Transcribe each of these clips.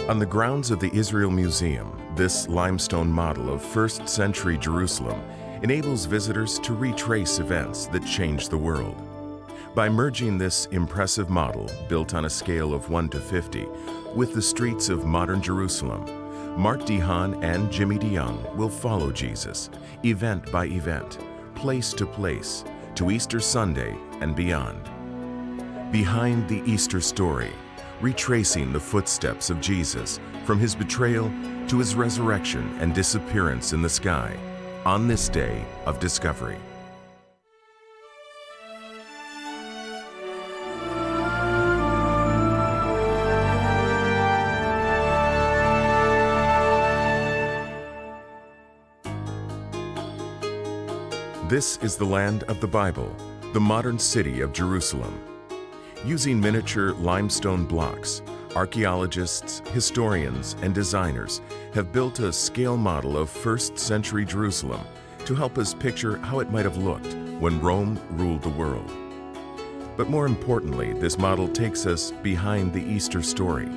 On the grounds of the Israel Museum, this limestone model of 1st century Jerusalem enables visitors to retrace events that changed the world. By merging this impressive model, built on a scale of 1 to 50, with the streets of modern Jerusalem, Mark DeHaan and Jimmy DeYoung will follow Jesus, event by event, place to place, to Easter Sunday and beyond. Behind the Easter story, retracing the footsteps of Jesus from his betrayal to his resurrection and disappearance in the sky on this day of discovery. This is the land of the Bible, the modern city of Jerusalem. Using miniature limestone blocks, archaeologists, historians, and designers have built a scale model of 1st century Jerusalem to help us picture how it might have looked when Rome ruled the world. But more importantly, this model takes us behind the Easter story.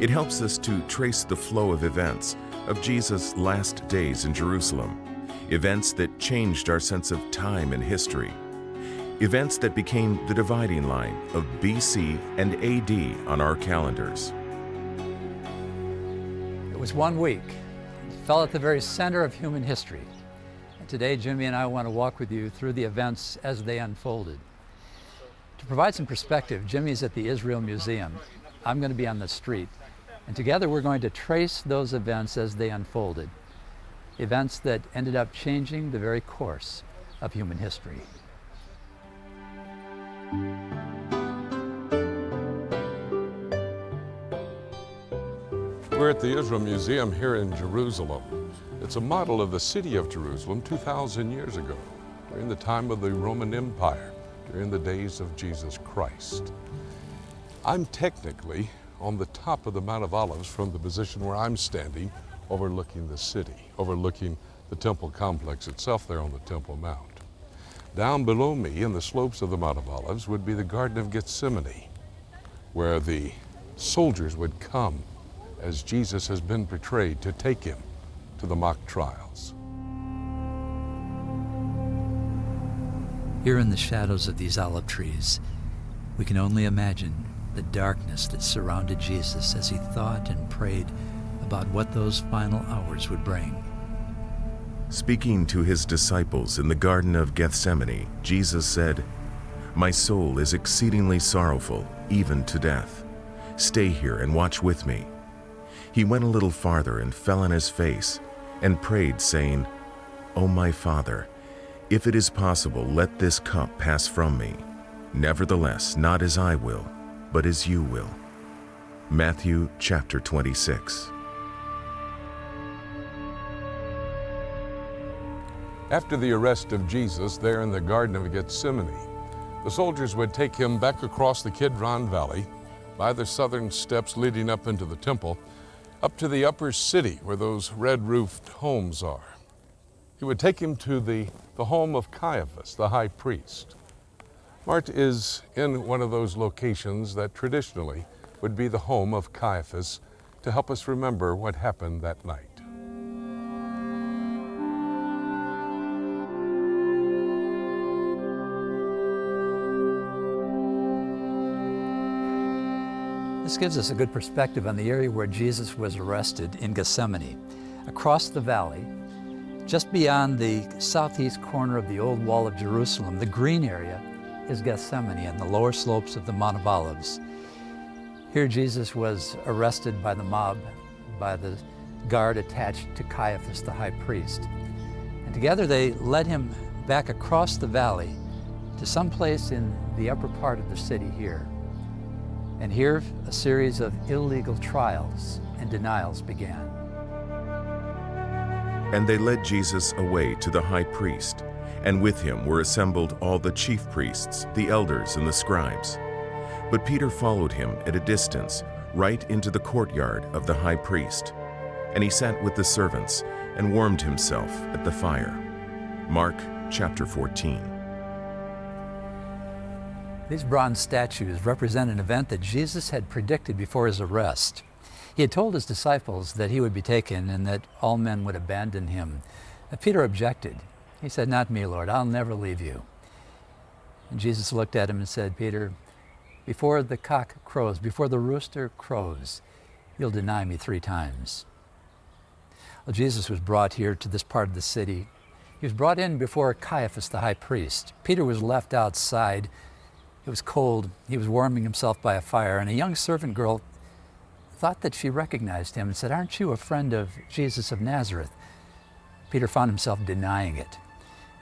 It helps us to trace the flow of events of Jesus' last days in Jerusalem, events that changed our sense of time and history. Events that became the dividing line of BC and AD on our calendars. It was 1 week. It fell at the very center of human history. And today, Jimmy and I want to walk with you through the events as they unfolded. To provide some perspective, Jimmy's at the Israel Museum. I'm going to be on the street. And together we're going to trace those events as they unfolded. Events that ended up changing the very course of human history. We're at the Israel Museum here in Jerusalem. It's a model of the city of Jerusalem 2,000 years ago, during the time of the Roman Empire, during the days of Jesus Christ. I'm technically on the top of the Mount of Olives from the position where I'm standing, overlooking the city, overlooking the temple complex itself there on the Temple Mount. Down below me in the slopes of the Mount of Olives would be the Garden of Gethsemane, where the soldiers would come as Jesus has been betrayed to take him to the mock trials. Here in the shadows of these olive trees, we can only imagine the darkness that surrounded Jesus as he thought and prayed about what those final hours would bring. Speaking to his disciples in the Garden of Gethsemane, Jesus said, "My soul is exceedingly sorrowful, even to death. Stay here and watch with me." He went a little farther and fell on his face and prayed, saying, "O my Father, if it is possible, let this cup pass from me. Nevertheless, not as I will, but as you will." Matthew chapter 26. After the arrest of Jesus there in the Garden of Gethsemane, the soldiers would take him back across the Kidron Valley by the southern steps leading up into the temple, up to the upper city where those red-roofed homes are. He would take him to the home of Caiaphas, the high priest. Mart is in one of those locations that traditionally would be the home of Caiaphas to help us remember what happened that night. This gives us a good perspective on the area where Jesus was arrested in Gethsemane. Across the valley, just beyond the southeast corner of the old wall of Jerusalem, the green area is Gethsemane and the lower slopes of the Mount of Olives. Here Jesus was arrested by the mob, by the guard attached to Caiaphas, the high priest. And together they led him back across the valley to some place in the upper part of the city here. And here, a series of illegal trials and denials began. And they led Jesus away to the high priest, and with him were assembled all the chief priests, the elders, and the scribes. But Peter followed him at a distance, right into the courtyard of the high priest. And he sat with the servants and warmed himself at the fire. Mark chapter 14. These bronze statues represent an event that Jesus had predicted before his arrest. He had told his disciples that he would be taken and that all men would abandon him. Peter objected. He said, "Not me, Lord, I'll never leave you." And Jesus looked at him and said, "Peter, before the cock crows, before the rooster crows, you'll deny me 3 times. Well, Jesus was brought here to this part of the city. He was brought in before Caiaphas, the high priest. Peter was left outside. It was cold. He was warming himself by a fire, and a young servant girl thought that she recognized him and said, "Aren't you a friend of Jesus of Nazareth?" Peter found himself denying it.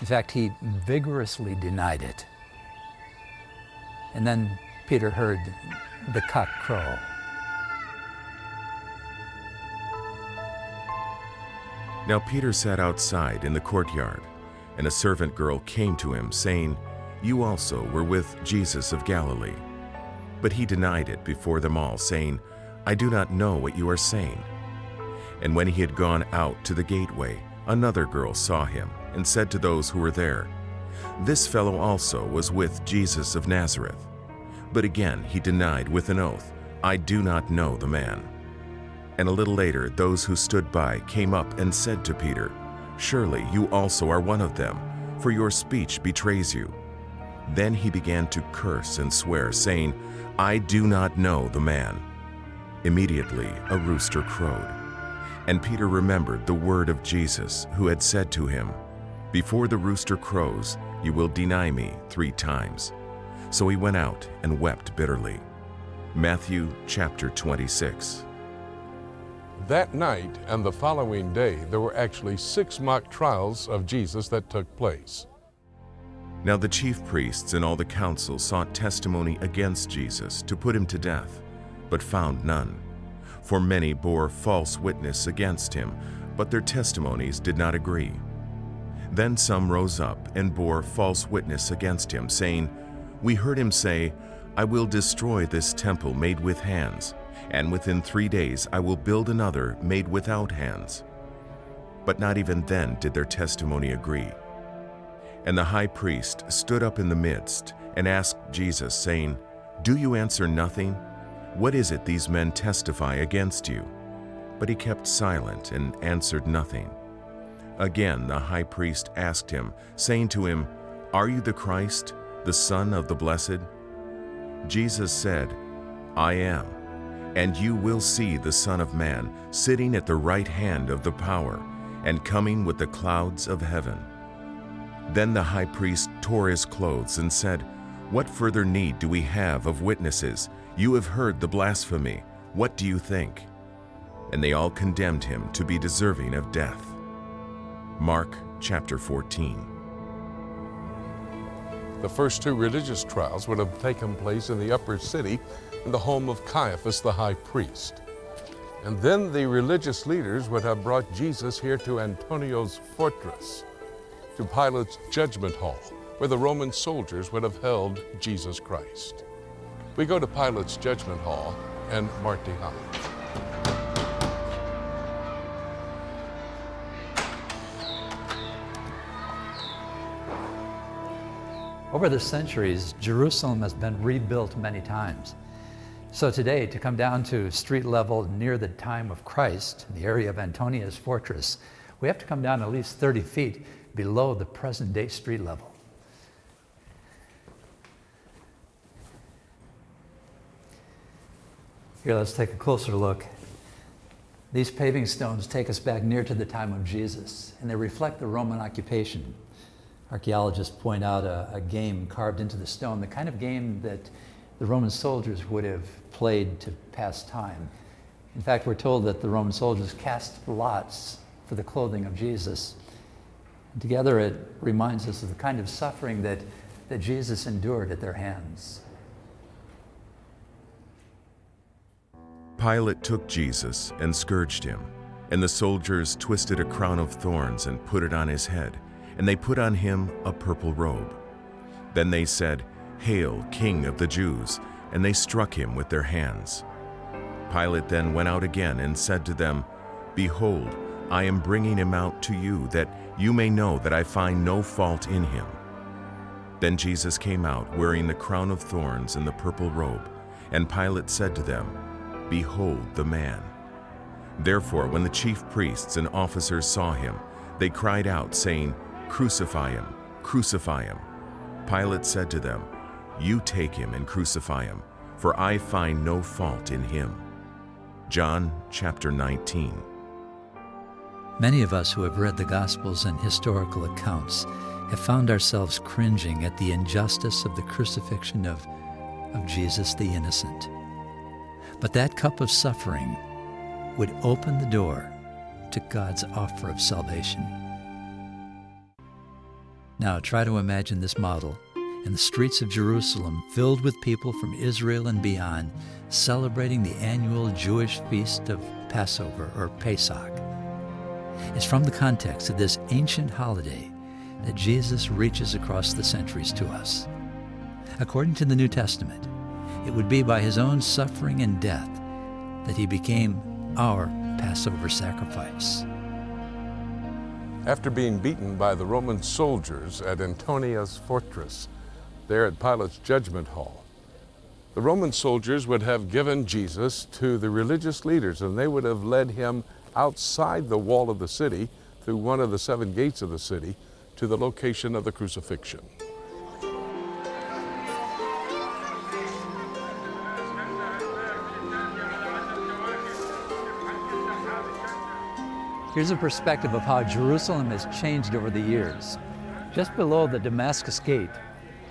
In fact, he vigorously denied it. And then Peter heard the cock crow. Now Peter sat outside in the courtyard, and a servant girl came to him, saying, "You also were with Jesus of Galilee." But he denied it before them all, saying, "I do not know what you are saying." And when he had gone out to the gateway, another girl saw him, and said to those who were there, "This fellow also was with Jesus of Nazareth." But again he denied with an oath, "I do not know the man." And a little later those who stood by came up and said to Peter, "Surely you also are one of them, for your speech betrays you." Then he began to curse and swear, saying, "I do not know the man." Immediately a rooster crowed. And Peter remembered the word of Jesus, who had said to him, "Before the rooster crows, you will deny me 3 times." So he went out and wept bitterly. Matthew chapter 26. That night and the following day, there were actually 6 mock trials of Jesus that took place. Now the chief priests and all the council sought testimony against Jesus to put him to death, but found none. For many bore false witness against him, but their testimonies did not agree. Then some rose up and bore false witness against him, saying, "We heard him say, 'I will destroy this temple made with hands, and within 3 days I will build another made without hands.' But not even then did their testimony agree. And the high priest stood up in the midst and asked Jesus, saying, 'Do you answer nothing? What is it these men testify against you?' But he kept silent and answered nothing. Again the high priest asked him, saying to him, 'Are you the Christ, the Son of the Blessed?' Jesus said, 'I am, and you will see the Son of Man sitting at the right hand of the power, and coming with the clouds of heaven.' Then the high priest tore his clothes and said, 'What further need do we have of witnesses? You have heard the blasphemy. What do you think?' And they all condemned him to be deserving of death." Mark chapter 14. The first 2 religious trials would have taken place in the upper city in the home of Caiaphas the high priest. And then the religious leaders would have brought Jesus here to Antonio's fortress, to Pilate's judgment hall, where the Roman soldiers would have held Jesus Christ. We go to Pilate's judgment hall and Martyr. Over the centuries, Jerusalem has been rebuilt many times. So today, to come down to street level near the time of Christ, in the area of Antonia's fortress, we have to come down at least 30 feet below the present day street level. Here, let's take a closer look. These paving stones take us back near to the time of Jesus, and they reflect the Roman occupation. Archaeologists point out a game carved into the stone, the kind of game that the Roman soldiers would have played to pass time. In fact, we're told that the Roman soldiers cast lots for the clothing of Jesus. And together it reminds us of the kind of suffering that Jesus endured at their hands. Pilate took Jesus and scourged him, and the soldiers twisted a crown of thorns and put it on his head, and they put on him a purple robe. Then they said, "Hail, King of the Jews!" and they struck him with their hands. Pilate then went out again and said to them, "Behold, I am bringing him out to you, that you may know that I find no fault in him." Then Jesus came out wearing the crown of thorns and the purple robe, and Pilate said to them, "Behold the man." Therefore, when the chief priests and officers saw him, they cried out, saying, "Crucify him! Crucify him!" Pilate said to them, "You take him and crucify him, for I find no fault in him." John chapter 19. Many of us who have read the Gospels and historical accounts have found ourselves cringing at the injustice of the crucifixion of Jesus the innocent. But that cup of suffering would open the door to God's offer of salvation. Now try to imagine this model in the streets of Jerusalem, filled with people from Israel and beyond, celebrating the annual Jewish feast of Passover or Pesach. It's from the context of this ancient holiday that Jesus reaches across the centuries to us. According to the New Testament, it would be by his own suffering and death that he became our Passover sacrifice. After being beaten by the Roman soldiers at Antonia's fortress, there at Pilate's judgment hall, the Roman soldiers would have given Jesus to the religious leaders, and they would have led him outside the wall of the city through one of the 7 gates of the city to the location of the crucifixion. Here's a perspective of how Jerusalem has changed over the years. Just below the Damascus Gate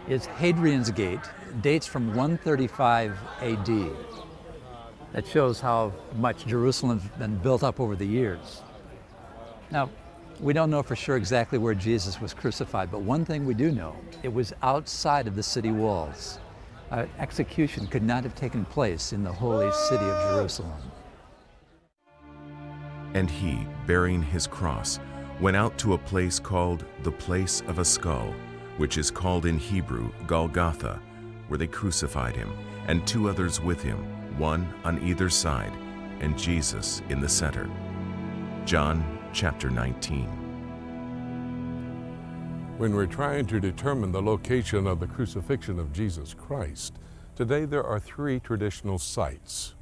is Hadrian's Gate, dates from 135 AD. That shows how much Jerusalem's been built up over the years. Now, we don't know for sure exactly where Jesus was crucified, but one thing we do know, it was outside of the city walls. Execution could not have taken place in the holy city of Jerusalem. And he, bearing his cross, went out to a place called the Place of a Skull, which is called in Hebrew Golgotha, where they crucified him, and 2 others with him, one on either side, and Jesus in the center. John chapter 19. When we're trying to determine the location of the crucifixion of Jesus Christ, today there are 3 traditional sites.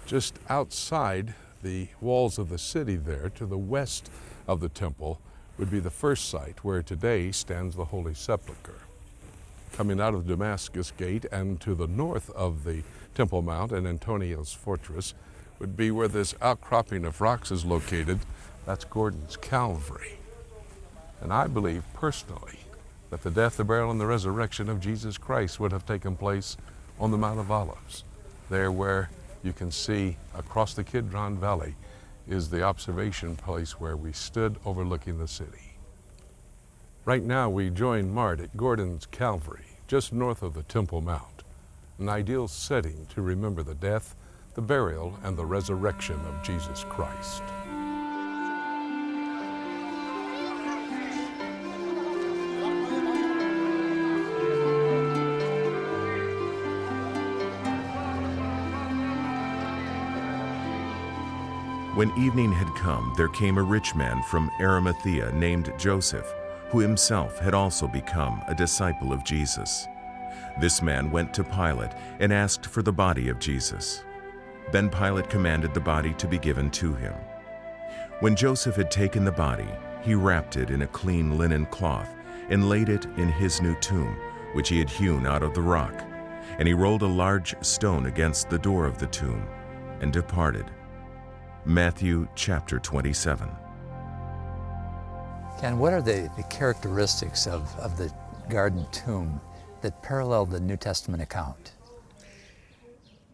Just outside the walls of the city there, to the west of the temple, would be the first site where today stands the Holy Sepulchre. Coming out of Damascus Gate and to the north of the Temple Mount and Antonia's fortress would be where this outcropping of rocks is located. That's Gordon's Calvary. And I believe personally that the death, the burial, and the resurrection of Jesus Christ would have taken place on the Mount of Olives, there where you can see across the Kidron Valley is the observation place where we stood overlooking the city. Right now we join Mart at Gordon's Calvary, just north of the Temple Mount, an ideal setting to remember the death, the burial, and the resurrection of Jesus Christ. When evening had come, there came a rich man from Arimathea named Joseph, who himself had also become a disciple of Jesus. This man went to Pilate and asked for the body of Jesus. Then Pilate commanded the body to be given to him. When Joseph had taken the body, he wrapped it in a clean linen cloth and laid it in his new tomb, which he had hewn out of the rock. And he rolled a large stone against the door of the tomb and departed. Matthew chapter 27. Ken, what are the characteristics of the garden tomb that parallel the New Testament account?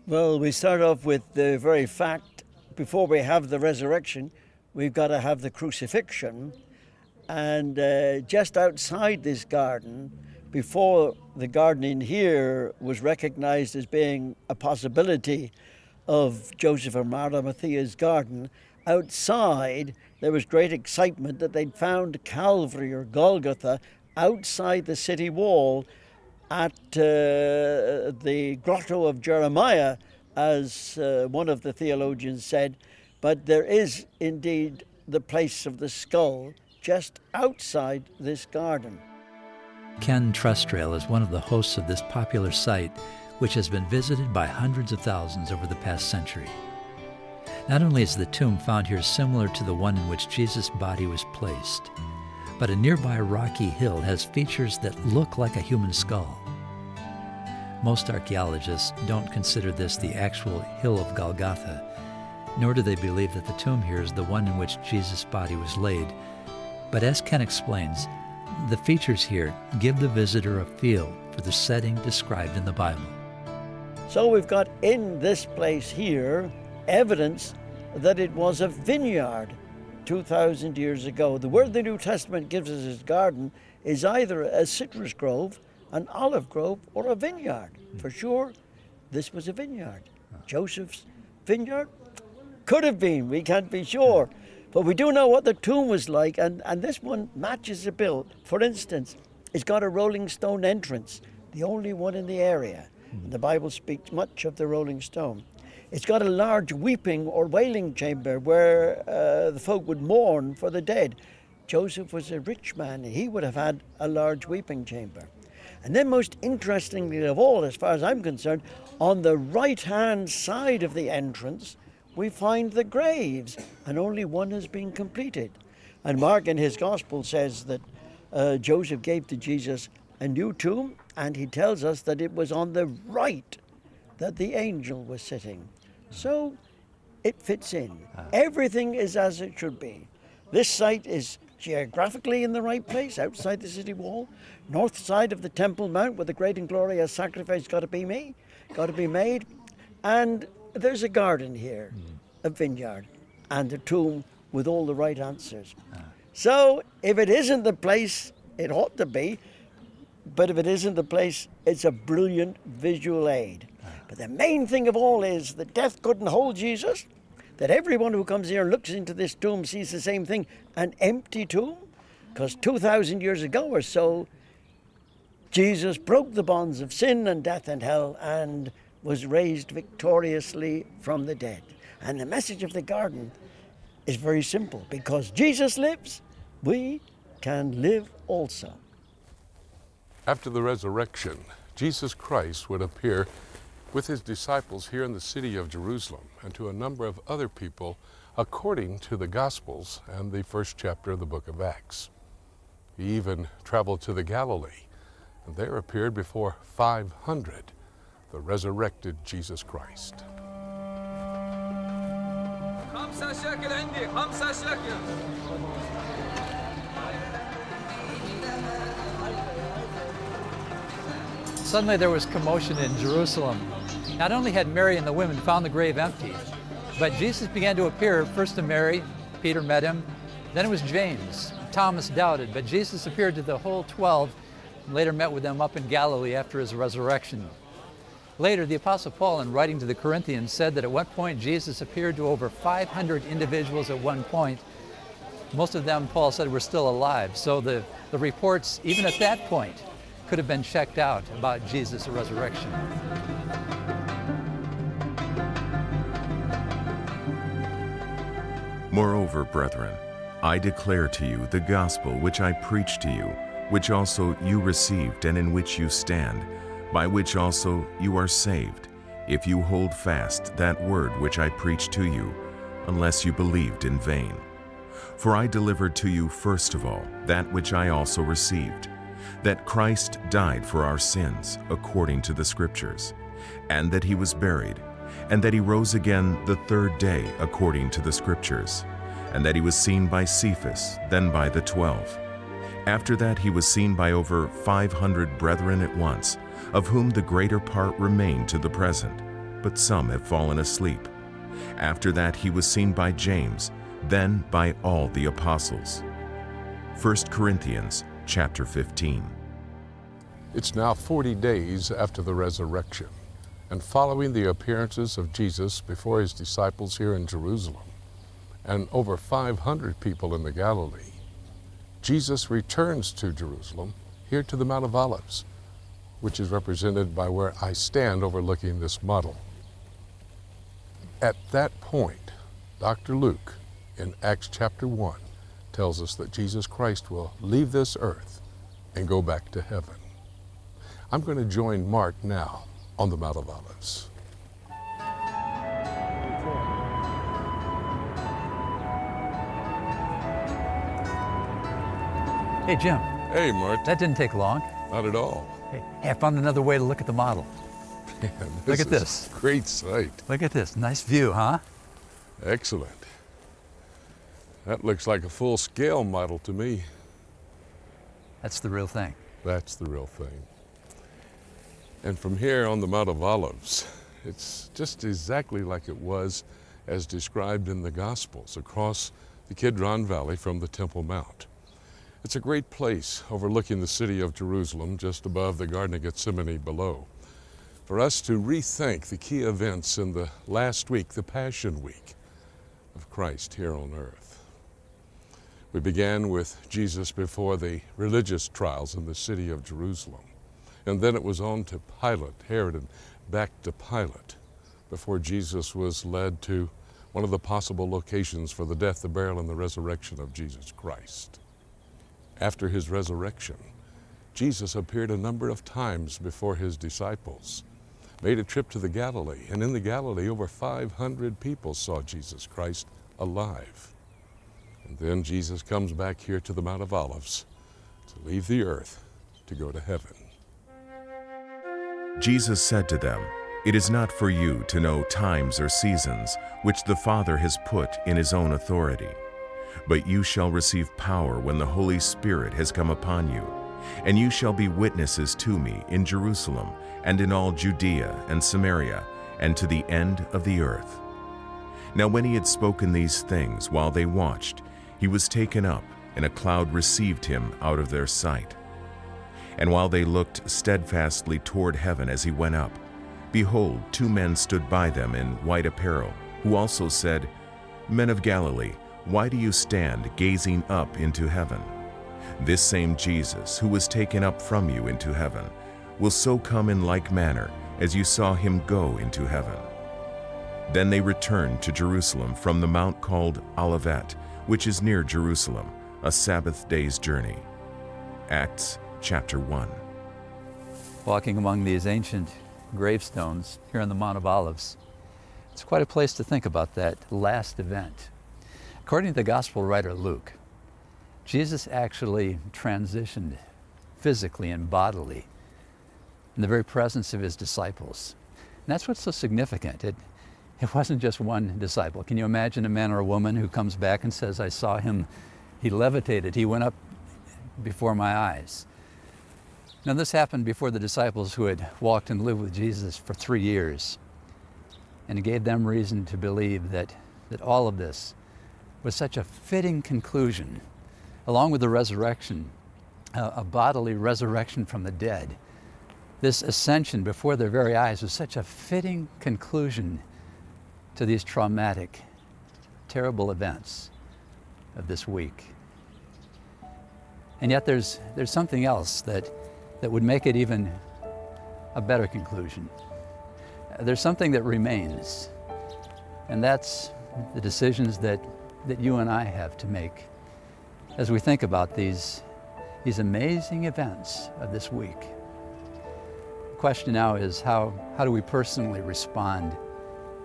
Well, we start off with the very fact, before we have the resurrection, we've got to have the crucifixion. And just outside this garden, before the garden in here was recognized as being a possibility of Joseph of Arimathea's garden, outside there was great excitement that they'd found Calvary or Golgotha outside the city wall at the Grotto of Jeremiah, as one of the theologians said. But there is indeed the place of the skull just outside this garden. Ken Trustrail is one of the hosts of this popular site, which has been visited by hundreds of thousands over the past century. Not only is the tomb found here similar to the one in which Jesus' body was placed, but a nearby rocky hill has features that look like a human skull. Most archaeologists don't consider this the actual hill of Golgotha, nor do they believe that the tomb here is the one in which Jesus' body was laid. But as Ken explains, the features here give the visitor a feel for the setting described in the Bible. So we've got in this place here evidence that it was a vineyard 2,000 years ago. The word the New Testament gives us as garden is either a citrus grove, an olive grove, or a vineyard. For sure, this was a vineyard. Joseph's vineyard? Could have been, we can't be sure. But we do know what the tomb was like, and this one matches the bill. For instance, it's got a rolling stone entrance, the only one in the area. The Bible speaks much of the rolling stone. It's got a large weeping or wailing chamber where the folk would mourn for the dead. Joseph was a rich man, he would have had a large weeping chamber. And then most interestingly of all, as far as I'm concerned, on the right-hand side of the entrance, we find the graves, and only one has been completed. And Mark in his gospel says that Joseph gave to Jesus a new tomb, and he tells us that it was on the right that the angel was sitting. So it fits in. Everything is as it should be. This site is geographically in the right place, outside the city wall, north side of the Temple Mount, where the great and glorious sacrifice got to be made, and there's a garden here, a vineyard, and a tomb with all the right answers. So if it isn't the place it ought to be, but if it isn't the place, it's a brilliant visual aid. But the main thing of all is that death couldn't hold Jesus, that everyone who comes here and looks into this tomb sees the same thing, an empty tomb, because 2,000 years ago or so, Jesus broke the bonds of sin and death and hell and was raised victoriously from the dead. And the message of the garden is very simple. Because Jesus lives, we can live also. After the resurrection, Jesus Christ would appear with his disciples here in the city of Jerusalem and to a number of other people according to the Gospels and the first chapter of the book of Acts. He even traveled to the Galilee and there appeared before 500, the resurrected Jesus Christ. Suddenly there was commotion in Jerusalem. Not only had Mary and the women found the grave empty, but Jesus began to appear first to Mary. Peter met him. Then it was James. Thomas doubted, but Jesus appeared to the whole 12 and later met with them up in Galilee after his resurrection. Later, the Apostle Paul, in writing to the Corinthians, said that at one point Jesus appeared to over 500 individuals at one point. Most of them, Paul said, were still alive. So the reports, even at that point, could have been checked out about Jesus' resurrection. Moreover, brethren, I declare to you the gospel which I preached to you, which also you received and in which you stand, by which also you are saved, if you hold fast that word which I preached to you, unless you believed in vain. For I delivered to you first of all that which I also received, that Christ died for our sins according to the Scriptures, and that he was buried, and that he rose again the third day according to the Scriptures, and that he was seen by Cephas, then by the 12. After that he was seen by over 500 brethren at once, of whom the greater part remain to the present, but some have fallen asleep. After that he was seen by James, then by all the apostles. 1 Corinthians chapter 15. It's now 40 days after the resurrection, and following the appearances of Jesus before his disciples here in Jerusalem, and over 500 people in the Galilee, Jesus returns to Jerusalem, here to the Mount of Olives, which is represented by where I stand overlooking this model. At that point, Dr. Luke, in Acts chapter 1, tells us that Jesus Christ will leave this earth and go back to heaven. I'm going to join Mark now on the Mount of Olives. Hey, Jim, Hey, Mart. that didn't take long. Not at all. Hey, I found another way to look at the model. Man, Look at is this. a great sight. Look at this. Nice view, huh? Excellent. That looks like a full-scale model to me. That's the real thing. That's the real thing. And from here on the Mount of Olives, it's just exactly like it was as described in the Gospels across the Kidron Valley from the Temple Mount. It's a great place overlooking the city of Jerusalem, just above the Garden of Gethsemane below, for us to rethink the key events in the last week, the Passion Week of Christ here on earth. We began with Jesus before the religious trials in the city of Jerusalem. And then it was on to Pilate, Herod, and back to Pilate before Jesus was led to one of the possible locations for the death, the burial, and the resurrection of Jesus Christ. After his resurrection, Jesus appeared a number of times before his disciples, made a trip to the Galilee, and in the Galilee over 500 people saw Jesus Christ alive. And then Jesus comes back here to the Mount of Olives to leave the earth to go to heaven. Jesus said to them, "It is not for you to know times or seasons which the Father has put in his own authority. But you shall receive power when the Holy Spirit has come upon you, and you shall be witnesses to me in Jerusalem and in all Judea and Samaria and to the end of the earth." Now when he had spoken these things while they watched, he was taken up, and a cloud received him out of their sight. And while they looked steadfastly toward heaven as he went up, behold, two men stood by them in white apparel, who also said, "Men of Galilee, why do you stand gazing up into heaven? This same Jesus, who was taken up from you into heaven, will so come in like manner as you saw him go into heaven." Then they returned to Jerusalem from the mount called Olivet, which is near Jerusalem, a Sabbath day's journey. Acts chapter 1. Walking among these ancient gravestones here on the Mount of Olives, it's quite a place to think about that last event. According to the Gospel writer Luke, Jesus actually transitioned physically and bodily in the very presence of his disciples. And that's what's so significant. It wasn't just one disciple. Can you imagine a man or a woman who comes back and says, "I saw him, he levitated, he went up before my eyes"? Now this happened before the disciples who had walked and lived with Jesus for 3 years. And it gave them reason to believe that all of this was such a fitting conclusion, along with the resurrection, a bodily resurrection from the dead. This ascension before their very eyes was such a fitting conclusion to these traumatic, terrible events of this week. And yet there's something else that would make it even a better conclusion. There's something that remains, and that's the decisions that you and I have to make as we think about these amazing events of this week. The question now is how do we personally respond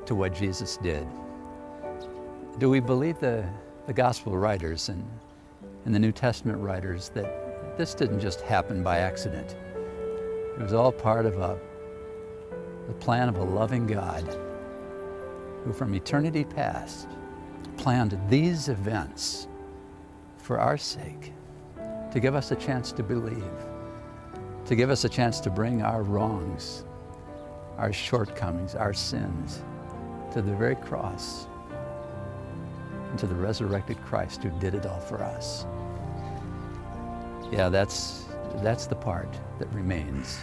to what Jesus did? Do we believe the gospel writers and the New Testament writers that this didn't just happen by accident? It was all part of the plan of a loving God who from eternity past planned these events for our sake, to give us a chance to believe, to give us a chance to bring our wrongs, our shortcomings, our sins to the very cross and to the resurrected Christ who did it all for us. Yeah, that's the part that remains.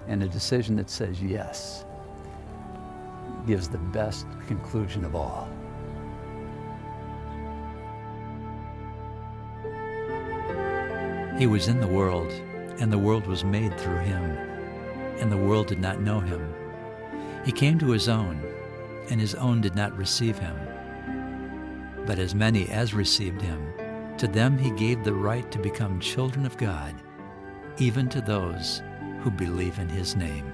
And a decision that says yes gives the best conclusion of all. He was in the world, and the world was made through him, and the world did not know him. He came to his own, and his own did not receive him. But as many as received him, to them he gave the right to become children of God, even to those who believe in his name.